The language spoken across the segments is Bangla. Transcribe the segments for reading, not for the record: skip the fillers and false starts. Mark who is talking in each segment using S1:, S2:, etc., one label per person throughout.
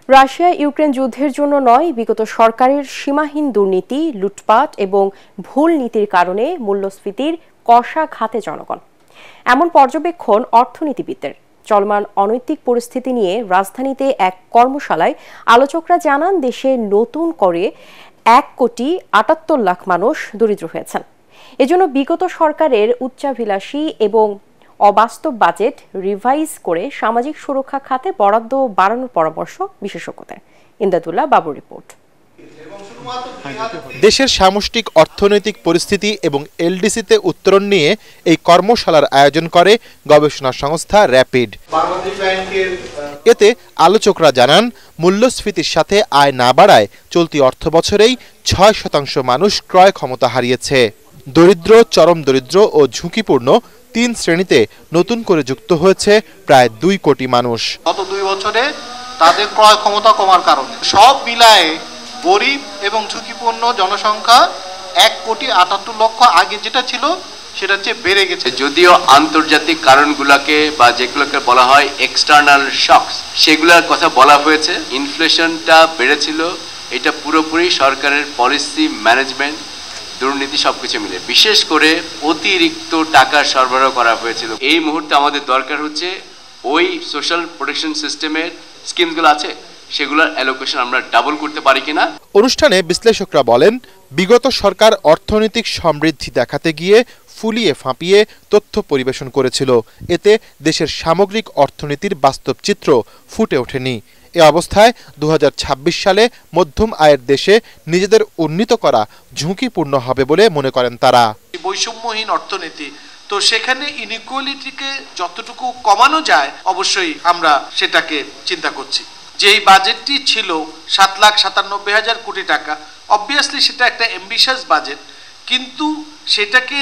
S1: রাশিয়া ইউক্রেন যুদ্ধের জন্য নয়, বিগত সরকারের সীমাহীন দুর্নীতি, লুটপাট এবং ভুল নীতির কারণে মূল্যস্ফীতির কষা ঘাতে জনগণ, এমন পর্যবেক্ষণ অর্থনীতিবিদদের। চলমান অনৈতিক পরিস্থিতি নিয়ে রাজধানীতে এক কর্মশালায় আলোচকরা জানান, দেশে নতুন করে 1,78,00,000 মানুষ দরিদ্র হয়েছেন। এজন্য বিগত সরকারের উচ্চাভিলাষী এবং অবাস্তব বাজেট রিভাইজ করে সামাজিক সুরক্ষা খাতে বরাদ্দ বাড়ানোর পরামর্শ বিশেষজ্ঞদের। ইমদাদুল্লাহ বাবুর রিপোর্ট।
S2: দেশের সামষ্টিক অর্থনৈতিক পরিস্থিতি এবং এলডিসিতে উত্তরণ নিয়ে এই কর্মশালার আয়োজন করে গবেষণা সংস্থা র্যাপিড। এতে আলোচকরা জানান, মূল্যস্ফীতির সাথে আয় না বাড়ায় চলতি অর্থবছরেই 6% মানুষ ক্রয় ক্ষমতা হারিয়েছে। দরিদ্র, চরম দরিদ্র ও ঝুঁকিপূর্ণ 3 শ্রেণীতে নতুন করে যুক্ত হয়েছে প্রায় 2 কোটি মানুষ।
S3: গত 2 বছরে তাদের ক্রয় ক্ষমতা কমার কারণে সব মিলায়ে গরিব এবং ঝুঁকিপূর্ণ জনসংখ্যা 1,78,00,000 আগে যেটা ছিল সেটা চেয়ে বেড়ে গেছে।
S4: যদিও আন্তর্জাতিক কারণগুলোকে বা যেগুলোকে বলা হয় এক্সটার্নাল শকস, সেগুলোর কথা বলা হয়েছে। ইনফ্লেশনটা বেড়েছিল, এটা পুরোপুরি সরকারের পলিসি ম্যানেজমেন্ট, দুর্নীতি সবকিছু মিলে, বিশেষ করে অতিরিক্ত টাকা সরবরাহ করা হয়েছিল। এই মুহূর্তে আমাদের দরকার হচ্ছে ওই সোশ্যাল প্রোটেকশন সিস্টেমের স্কিমগুলো আছে, সেগুলোর অ্যালোকেশন আমরা ডাবল করতে পারি কিনা।
S2: অনুষ্ঠানে বিশ্লেষকরা বলেন, বিগত সরকার অর্থনৈতিক সমৃদ্ধি দেখাতে গিয়ে ফুলিয়ে ফাঁপিয়ে তথ্য পরিবেশন করেছিল। এতে দেশের সামগ্রিক অর্থনীতির বাস্তব চিত্র ফুটে ওঠেনি। এ অবস্থায় 2026 সালে মধ্যম আয়ের দেশে নিজেদের উন্নীত করা ঝুঁকিপূর্ণ হবে বলে মনে করেন তারা।
S3: বৈষম্যহীন অর্থনীতি, তো সেখানে ইনইকুয়ালিটিকে যতটুকু কমানো যায় অবশ্যই আমরা সেটাকে চিন্তা করছি। যে এই বাজেটটি ছিল 7,97,000 কোটি টাকা, অবভিয়াসলি সেটা একটা অ্যাম্বিশাস বাজেট, কিন্তু সেটাকে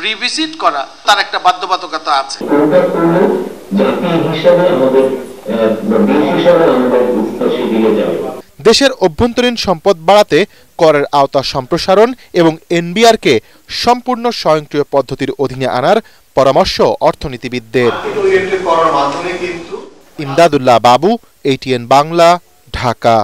S3: রিভিজিট করা তার একটা বাধ্যবাধকতা আছে।
S2: দেশের অভ্যন্তরীণ সম্পদ বাড়াতে করের আওতা সম্প্রসারণ এবং এনবিআরকে সম্পূর্ণ স্বয়ংক্রিয় পদ্ধতির অধীনে আনার পরামর্শ অর্থনীতিবিদদের। ইমদাদুল্লাহ বাবু, ATN বাংলা, ঢাকা।